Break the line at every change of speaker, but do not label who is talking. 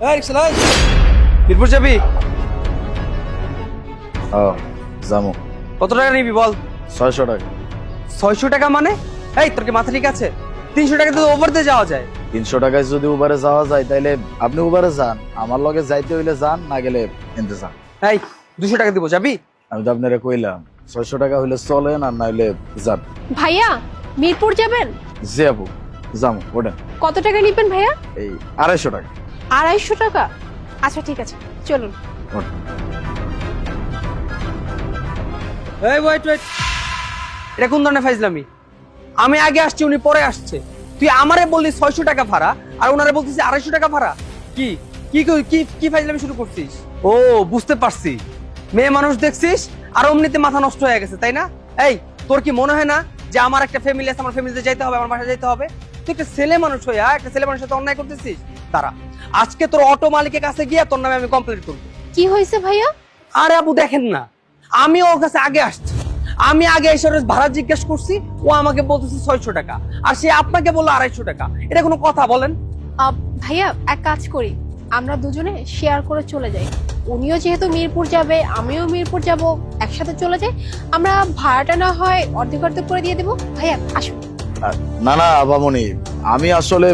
এই রিকশা লাই মিরপুর যাবি?
জামু।
কত টাকা নিবি বল?
600 টাকা।
600 টাকা মানে? এই তোর কি মাথা ঠিক আছে? 300 টাকা তো ওভার দিয়ে যাওয়া যায়।
300 টাকায় যদি উবারে যাওয়া যায় তাইলে আপনি উবারে যান, আমার লগে যাইতে হইলে যান, না গেলে এনতে যান।
এই 200 টাকা দিব, যাবি?
আমি তো আপনারে কইলাম 600 টাকা হইলে চলেন, আর না হইলে যান।
ভাইয়া মিরপুর যাবেন?
জি আপু, যামু। ওঠেন।
কত টাকা নিবেন ভাইয়া?
এই 250 টাকা।
250 টাকা? আচ্ছা ঠিক আছে, চলুন।
ওঠেন।
এই ওয়েট ওয়েট, এটা কোন ধরনের ফাইজলামি? আমি আগে আসছি, উনি পরে আসছে। তুই আমারে বললি 600 টাকা ভাড়া, আর ওনারে বলছিস 250 টাকা ভাড়া। কি কি কি কি ফাইজলামি শুরু করছিস? ও বুঝতে পারছি, মেয়ে মানুষ দেখছিস আর অমনিতে মাথা নষ্ট হয়ে গেছে, তাই না? এই তোর কি মনে হয় না যে আমার একটা ফ্যামিলি আছে, আমার ফ্যামিলিতে যাইতে হবে, আমার বাসায় যাইতে হবে? তুই একটা ছেলে মানুষ হয়ে একটা ছেলে মানুষের সাথে অন্যায় করতেছিস। তারা আজকে তোর অটো মালিকের কাছে গিয়ে তোর নামে আমি কমপ্লেন করবো।
কি হয়েছে ভাইয়া?
আরে আপু দেখেন না, আমি ওর কাছে আগে আসছি, আমি আগে এসে ওর ভাড়া জিজ্ঞেস করছি, ও আমাকে বলতেছে 600 টাকা, আর সে আপনাকে বললো 250 টাকা। এটা কোনো কথা বলেন?
ভাইয়া এক কাজ করি, আমরা দুজনে শেয়ার করে চলে যাই। উনিও যেহেতু মিরপুর যাবে, আমিও মিরপুর যাব, একসাথে চলে যাই। আমরা ভাড়াটা না হয় অর্ধেক অর্ধেক করে দিয়ে দেবো। ভাইয়া আসুন।
না না আবামনি, আমি আসলে